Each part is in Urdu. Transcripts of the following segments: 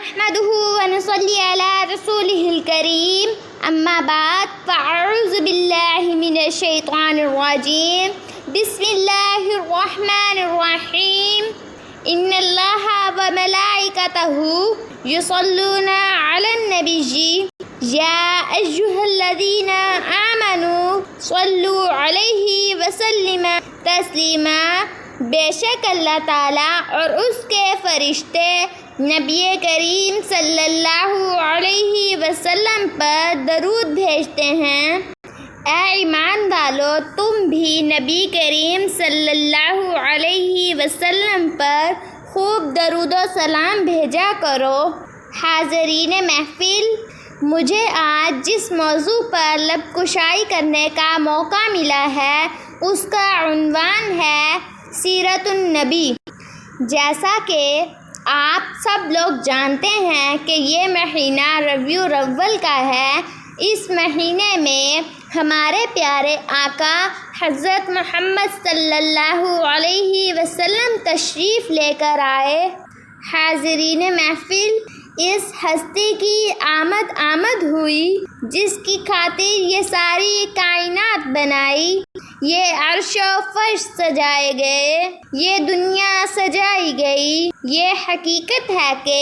نحمده ونصلي على رسوله الكريم أما بعد فأعوذ بالله من الشيطان الرجيم بسم الله الرحمن الرحيم إن الله وملائكته يصلون على النبي يا أيها الذين آمنوا صلوا عليه وسلموا تسلیما۔ بے شک اللہ تعالیٰ اور اس کے فرشتے نبی کریم صلی اللہ علیہ وسلم پر درود بھیجتے ہیں۔ اے ایمان والو، تم بھی نبی کریم صلی اللہ علیہ وسلم پر خوب درود و سلام بھیجا کرو۔ حاضرین محفل، مجھے آج جس موضوع پر لب کشائی کرنے کا موقع ملا ہے اس کا عنوان ہے سیرت النبی۔ جیسا کہ آپ سب لوگ جانتے ہیں کہ یہ مہینہ ربیع الاول کا ہے۔ اس مہینے میں ہمارے پیارے آقا حضرت محمد صلی اللہ علیہ وسلم تشریف لے کر آئے۔ حاضرین محفل، اس ہستی کی آمد ہوئی جس کی خاطر یہ ساری کائنات بنائی، یہ عرش و فرش سجائے گئے، یہ دنیا سجائی گئی۔ یہ حقیقت ہے کہ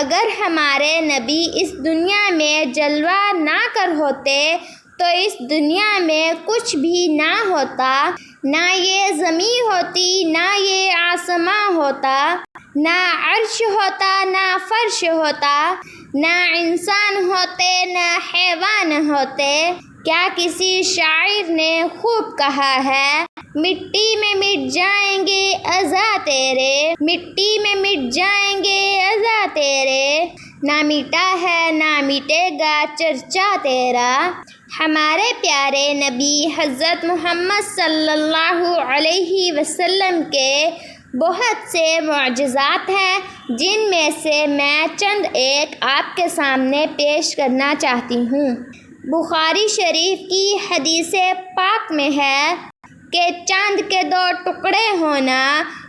اگر ہمارے نبی اس دنیا میں جلوہ نہ کر ہوتے تو اس دنیا میں کچھ بھی نہ ہوتا، نہ یہ زمین ہوتی، نہ یہ آسماں ہوتا، نہ عرش ہوتا، نہ فرش ہوتا، نہ انسان ہوتے، نہ حیوان ہوتے۔ کیا کسی شاعر نے خوب کہا ہے، مٹی میں مٹ جائیں گے اعضا تیرے، مٹی میں مٹ جائیں گے اعضا تیرے، نہ مٹا ہے نہ مٹے گا چرچا تیرا۔ ہمارے پیارے نبی حضرت محمد صلی اللہ علیہ وسلم کے بہت سے معجزات ہیں، جن میں سے میں چند ایک آپ کے سامنے پیش کرنا چاہتی ہوں۔ بخاری شریف کی حدیث پاک میں ہے کہ چاند کے 2 ٹکڑے ہونا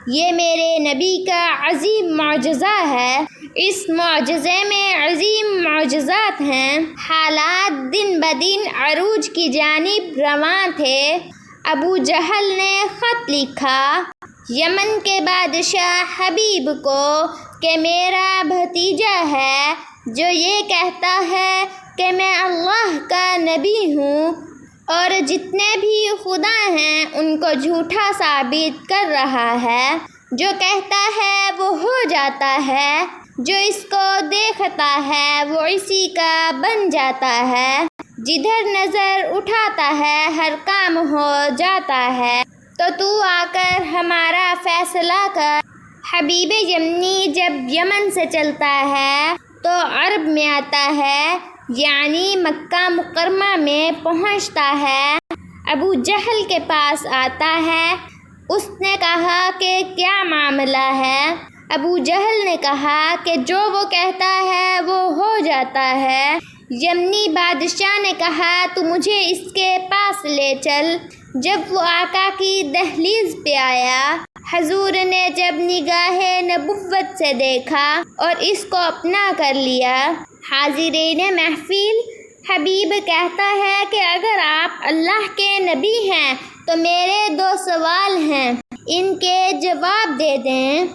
یہ میرے نبی کا عظیم معجزہ ہے۔ اس معجزے میں عظیم معجزات ہیں۔ حالات دن بدن عروج کی جانب رواں تھے۔ ابو جہل نے خط لکھا یمن کے بادشاہ حبیب کو کہ میرا بھتیجا ہے جو یہ کہتا ہے کہ میں اللہ کا نبی ہوں اور جتنے بھی خدا ہیں ان کو جھوٹا ثابت کر رہا ہے۔ جو کہتا ہے وہ ہو جاتا ہے، جو اس کو دیکھتا ہے وہ اسی کا بن جاتا ہے، جدھر نظر اٹھاتا ہے ہر کام ہو جاتا ہے۔ تو آ کر ہمارا فیصلہ کر۔ حبیب یمنی جب یمن سے چلتا ہے تو عرب میں آتا ہے، یعنی مکہ مکرمہ میں پہنچتا ہے۔ ابو جہل کے پاس آتا ہے۔ اس نے کہا کہ کیا معاملہ ہے؟ ابو جہل نے کہا کہ جو وہ کہتا ہے وہ ہو جاتا ہے۔ یمنی بادشاہ نے کہا تو مجھے اس کے پاس لے چل۔ جب وہ آقا کی دہلیز پہ آیا، حضور نے جب نگاہ نبوت سے دیکھا اور اس کو اپنا کر لیا۔ حاضرین محفل، حبیب کہتا ہے کہ اگر آپ اللہ کے نبی ہیں تو میرے 2 سوال ہیں، ان کے جواب دے دیں۔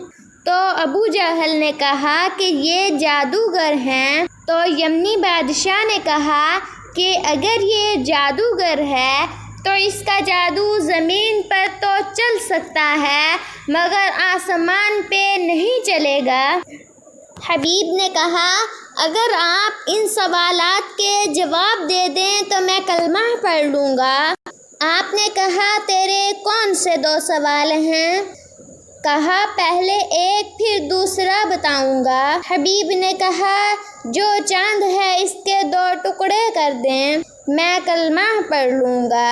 تو ابو جہل نے کہا کہ یہ جادوگر ہیں۔ تو یمنی بادشاہ نے کہا کہ اگر یہ جادوگر ہے تو اس کا جادو زمین پر تو چل سکتا ہے مگر آسمان پہ نہیں چلے گا۔ حبیب نے کہا اگر آپ ان سوالات کے جواب دے دیں تو میں کلمہ پڑھ لوں گا۔ آپ نے کہا تیرے کون سے 2 سوال ہیں؟ کہا پہلے ایک پھر دوسرا بتاؤں گا۔ حبیب نے کہا جو چاند ہے اس کے 2 ٹکڑے کر دیں، میں کلمہ پڑھ لوں گا۔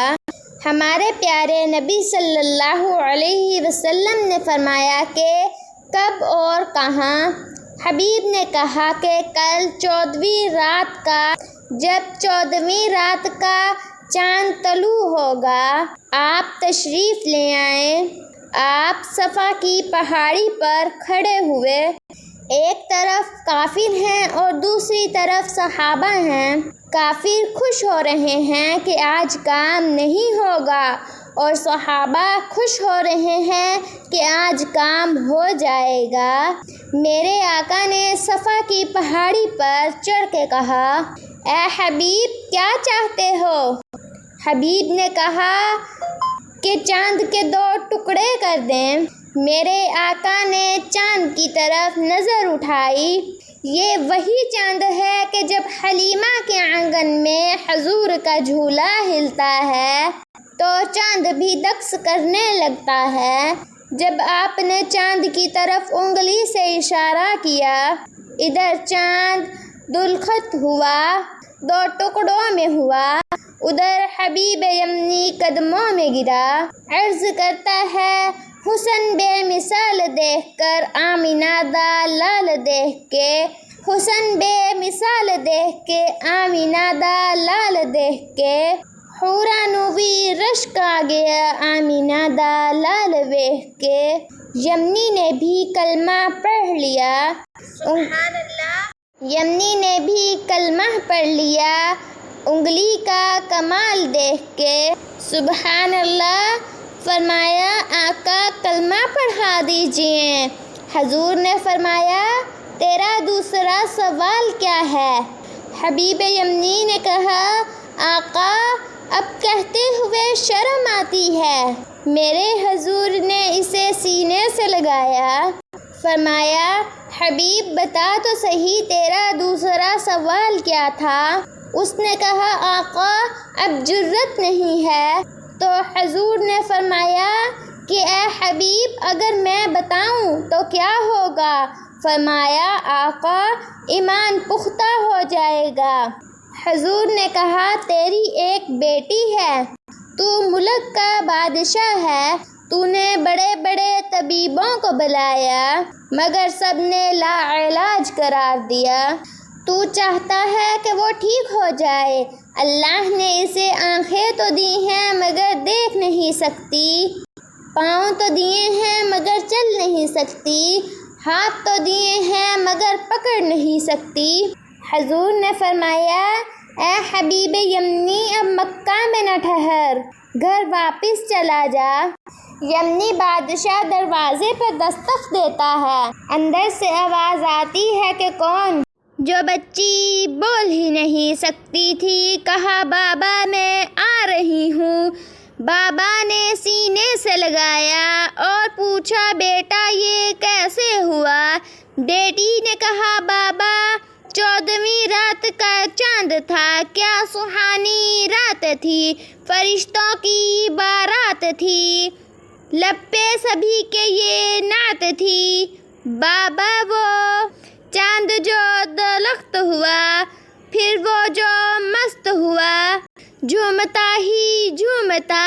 ہمارے پیارے نبی صلی اللہ علیہ وسلم نے فرمایا کہ کب اور کہاں؟ حبیب نے کہا کہ کل 14ویں رات کا، جب 14ویں رات کا چاند طلوع ہوگا آپ تشریف لے آئیں۔ آپ صفا کی پہاڑی پر کھڑے ہوئے، ایک طرف کافر ہیں اور دوسری طرف صحابہ ہیں۔ کافر خوش ہو رہے ہیں کہ آج کام نہیں ہوگا اور صحابہ خوش ہو رہے ہیں کہ آج کام ہو جائے گا۔ میرے آقا نے صفا کی پہاڑی پر چڑھ کے کہا، اے حبیب کیا چاہتے ہو؟ حبیب نے کہا کہ چاند کے 2 ٹکڑے کر دیں۔ میرے آقا نے چاند کی طرف نظر اٹھائی۔ یہ وہی چاند ہے کہ جب حلیمہ کے آنگن میں حضور کا جھولا ہلتا ہے تو چاند بھی رقص کرنے لگتا ہے۔ جب آپ نے چاند کی طرف انگلی سے اشارہ کیا، ادھر چاند دلخط ہوا، 2 ٹکڑوں میں ہوا، ادھر حبیب یمنی قدموں میں گرا۔ عرض کرتا ہے، حسن بے مثال دیکھ کر آمینہ دا لال دیکھ کے، حسن بے مثال دیکھ کے آمینہ دا لال دیکھ کے، حورا نوی رشک آ گیا آمینہ دا لال دیکھ کے۔ یمنی نے بھی کلمہ پڑھ لیا، سبحان اللہ، یمنی نے بھی کلمہ پڑھ لیا انگلی کا کمال دیکھ کے، سبحان اللہ۔ فرمایا، آقا کلمہ پڑھا دیجئے۔ حضور نے فرمایا، تیرا دوسرا سوال کیا ہے؟ حبیب یمنی نے کہا، آقا اب کہتے ہوئے شرم آتی ہے۔ میرے حضور نے اسے سینے سے لگایا۔ فرمایا، حبیب بتا تو صحیح تیرا دوسرا سوال کیا تھا؟ اس نے کہا، آقا اب جرت نہیں ہے۔ تو حضور نے فرمایا کہ اے حبیب اگر میں بتاؤں تو کیا ہوگا؟ فرمایا، آقا ایمان پختہ ہو جائے گا۔ حضور نے کہا، تیری ایک بیٹی ہے، تو ملک کا بادشاہ ہے، تو نے بڑے بڑے طبیبوں کو بلایا مگر سب نے لا علاج قرار دیا۔ تو چاہتا ہے کہ وہ ٹھیک ہو جائے۔ اللہ نے اسے آنکھیں تو دی ہیں مگر دیکھ نہیں سکتی، پاؤں تو دیے ہیں مگر چل نہیں سکتی، ہاتھ تو دیے ہیں مگر پکڑ نہیں سکتی۔ حضور نے فرمایا، اے حبیب یمنی اب مکہ میں نہ ٹھہر، گھر واپس چلا جا۔ یمنی بادشاہ دروازے پر دستک دیتا ہے، اندر سے آواز آتی ہے کہ کون؟ جو بچی بول ہی نہیں سکتی تھی کہا، بابا میں آ رہی ہوں۔ بابا نے سینے سے لگایا اور پوچھا، بیٹا یہ کیسے ہوا؟ بیٹی نے کہا، بابا 14ویں رات کا چاند تھا، کیا سہانی رات تھی، فرشتوں کی بارات تھی، لب پہ سبھی کے یہ نعت تھی۔ بابا وہ چاند جو دلخت ہوا، پھر وہ جو مست ہوا، جھومتا ہی جھومتا،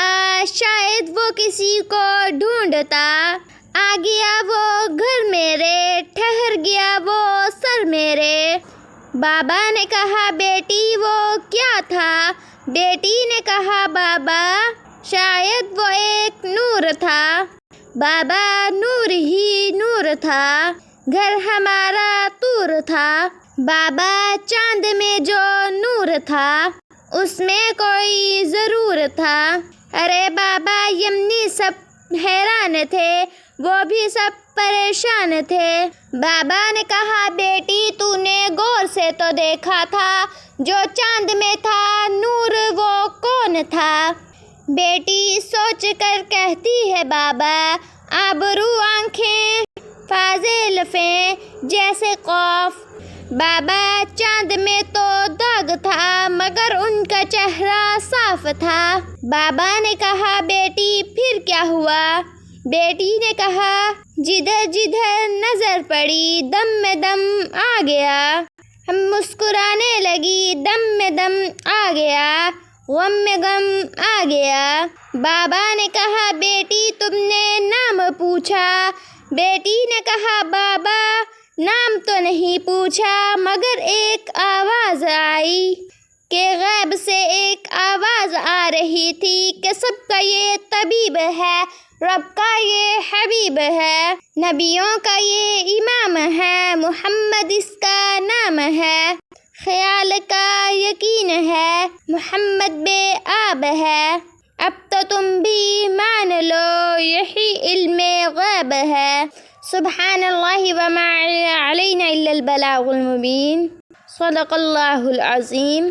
شاید وہ کسی کو ڈھونڈتا، آ گیا وہ گھر میرے، ٹھہر گیا وہ سر میرے۔ بابا نے کہا، بیٹی وہ کیا تھا؟ بیٹی نے کہا، بابا شاید وہ ایک نور تھا۔ بابا نور ہی نور تھا، گھر ہمارا طور تھا۔ بابا چاند میں جو نور تھا اس میں کوئی ضرور تھا۔ ارے بابا یمنی سب حیران تھے، وہ بھی سب پریشان تھے۔ بابا نے کہا، بیٹی تو نے غور سے تو دیکھا تھا جو چاند میں تھا نور وہ کون تھا؟ بیٹی سوچ کر کہتی ہے، بابا آبرو آنکھیں فاضل لفیں جیسے خوف۔ بابا چاند میں تو داغ تھا مگر ان کا چہرہ صاف تھا۔ بابا نے کہا، بیٹی پھر کیا ہوا؟ بیٹی نے کہا، جدھر جدھر نظر پڑی دم میں دم آ گیا، ہم مسکرانے لگی دم میں دم آ گیا، غم میں غم آ گیا۔ بابا نے کہا، بیٹی تم نے نام پوچھا؟ بیٹی نے کہا، بابا نام تو نہیں پوچھا مگر ایک آواز آئی کہ غیب سے ایک آواز آ رہی تھی کہ سب کا یہ طبیب ہے، رب کا یہ حبیب ہے، نبیوں کا یہ امام ہے، محمد اس کا نام ہے، خیال کا یقین ہے، محمد بے آب ہے، اب تو تم بھی مان لو یہی علم غیب ہے۔ سبحان اللہ وما علینا الا البلاغ المبین۔ صدق اللہ العظیم۔